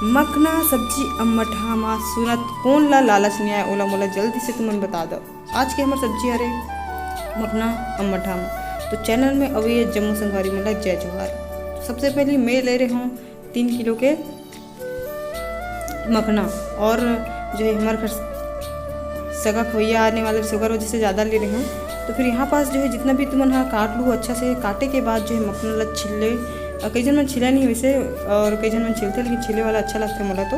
मखना सब्जी अम्मठा माँ सुनत कौन ला लालच नहीं आया ओला मोला जल्दी से तुमन बता दो। आज के हमार सब्जी हरे मखना अम्मठा माँ। तो चैनल में अभी ये जम्मू संगवारी में जय जोहार। सबसे पहले मैं ले रही हूँ 3 किलो के मखना, और जो है हमारे घर सगा खोइया आने वाले शुगर वजह से ज़्यादा ले रही हूँ। तो फिर यहाँ पास जो है जितना भी तुमन हाँ काट लूँ अच्छा से। काटे के बाद जो है मखना ला छिले, कई जन मन छिला नहीं वैसे, और कई जन मन छिलते, लेकिन छिले वाला अच्छा लगता है मोला। तो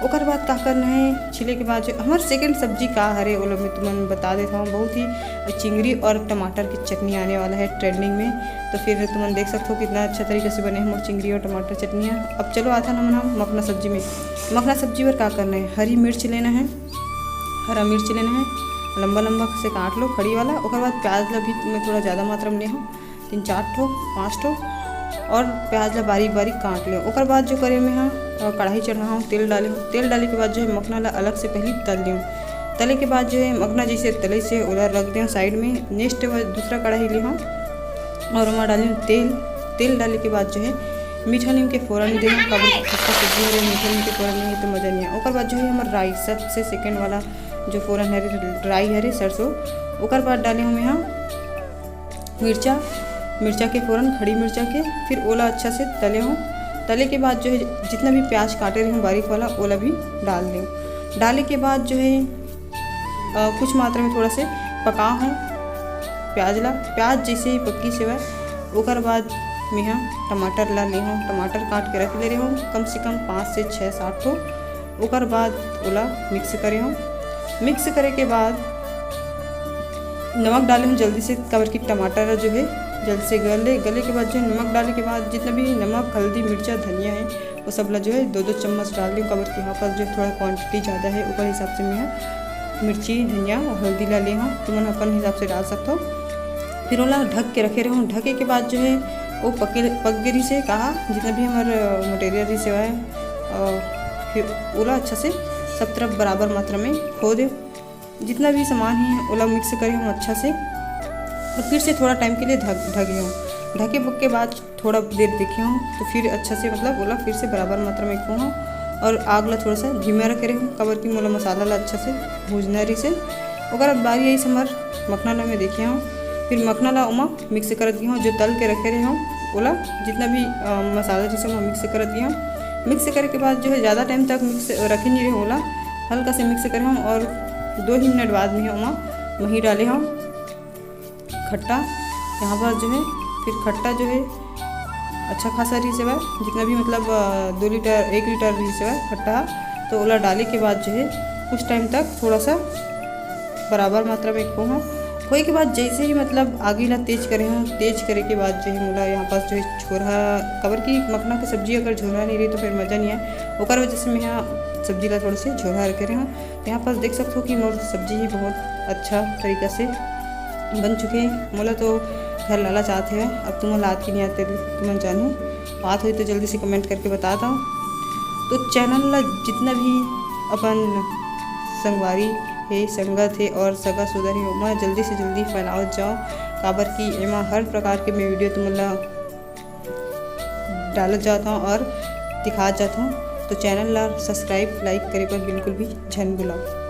ओकर बाद का करना है, छिले के बाद जो हमार सेकंड सब्जी का हरे ओला मैं तुमन बता देता हूँ। बहुत ही चिंगड़ी और टमाटर की चटनी आने वाला है ट्रेंडिंग में। तो फिर तुमन देख सकते हो कितना अच्छा तरीके से बने हैं चिंगड़ी और टमाटर चटनियाँ। अब चलो आता ना हम मखना सब्जी में। मखना सब्जी पर क्या करना है, हरी मिर्च लेना है, हरा मिर्च लेना है, लंबा लंबा से काट लो खड़ी वाला। और बाद प्याज ला भी मैं थोड़ा ज़्यादा मात्रा में ले हूँ, 3-4 ठो 5 ठो, और प्याज ला बारीक बारीक काट ले। और बाद जो करे मैं हाँ कढ़ाई चढ़ा हूँ, तेल डाले हूँ। तेल डाले के बाद जो है मखना ला अलग से पहले तल दूँ। तले के बाद जो है मखना जैसे तले से उधर रख दें साइड में। नेक्स्ट दूसरा कढ़ाई ले हूँ और वहाँ डाली हूँ तेल। तेल डाले के बाद जो है मीठा नीम के फ़ौरन दे कब खस्ता सब्जी हो रही मीठा नीम के फ़ौरन नहीं तो मज़ा नहीं आया। और बाद जो है हमारा राई सबसे सेकेंड वाला जो फ़ौरन है राई हरे सरसों। और बाद डाले हूँ यहाँ मिर्चा के फ़ौरन खड़ी मिर्चा के। फिर ओला अच्छा से तले हूँ। तले के बाद जो है जितना भी प्याज काटे रहे हूँ बारीक वाला ओला भी डाल दूँ। डाले के बाद जो है कुछ मात्रा में थोड़ा से पका हूँ प्याज जैसे ही पक्की से वह। ओकर बाद मैं यहाँ टमाटर ला ले हूँ, टमाटर काट के रख ले रही हूँ कम से कम 5 से 6-7 ठो। ओकर बाद ओला मिक्स करे हूँ। मिक्स करे के बाद नमक डाले हूँ जल्दी से, कवर की टमाटर जो है जल्द से गले के बाद जो है नमक डालने के बाद जितना भी नमक हल्दी मिर्चा धनिया है वो सब ला जो है 2-2 चम्मच डाल दी। कवर के यहाँ पर जो थोड़ा क्वांटिटी ज़्यादा है ऊपर हिसाब से मैं मिर्ची धनिया और हल्दी ला ले हूँ, तुम अपन हिसाब से डाल सकते हो। फिर ओला ढक के रखे रहूँ। ढके के बाद जो है वो पक गिरी से कहा जितना भी हमारे मटेरियल रिस है फिर ओला अच्छा से सब तरफ बराबर मात्रा में खो दे। जितना भी सामान है ओला मिक्स करें हम अच्छा से, और फिर से थोड़ा टाइम के लिए ढके हूँ। ढके पक के बाद थोड़ा देर देखे हूँ तो फिर अच्छा से मतलब ओला फिर से बराबर मात्रा में खो हूँ। और आग ला थोड़ा सा धीमा रखे रहूँ, कवर की मोला मसाला ला अच्छा से भूजना रही से। और बारी आई समर मखना ला मैं देखे हूँ। फिर मखना ला उमा मिक्स कर दी हूँ, जो तल के रखे रहे हूँ ओला जितना भी मसाला जैसे वहाँ मिक्स कर दिया हूँ। मिक्स करे के बाद जो है ज़्यादा टाइम तक मिक्स रखे नहीं रहे ओला, हल्का से मिक्स करे हूँ। और 2 ही मिनट बाद में वहाँ वहीं डाले हूँ खट्टा। यहाँ पर जो है फिर खट्टा जो है अच्छा खासा रही से वह जितना भी मतलब 2 लीटर 1 लीटर रही से वह खट्टा। तो ओला डाले के बाद जो है कुछ टाइम तक थोड़ा सा बराबर मात्रा में खोए के बाद जैसे ही मतलब आगे ला तेज करे हूँ। तेज करे के बाद जो है मोला यहाँ पास जो है झोरा कवर की मखना की सब्जी अगर झोरा नहीं रही तो फिर मज़ा नहीं आए। ओकर वजह से मैं यहाँ सब्जी ला थोड़ा से झोरा रखे रहे हूँ। यहाँ पास देख सकते हो कि मोर सब्जी ही बहुत अच्छा तरीका से बन चुके हैं। मोला तो घर लाला चाहते हैं, अब तुम लाद की नहीं आते तुम जानू बात हुई तो जल्दी से कमेंट करके बता दो। तो चैनल ला जितना भी अपन संगवारी है संगत है और सगा सुधर है मैं जल्दी से जल्दी फैलाओ जाओ, काबर की एमा हर प्रकार के मैं वीडियो तुमला डालत जाता हूँ और दिखा जाता हूँ। तो चैनल ला सब्सक्राइब लाइक करे पर बिल्कुल भी झन बुलाओ।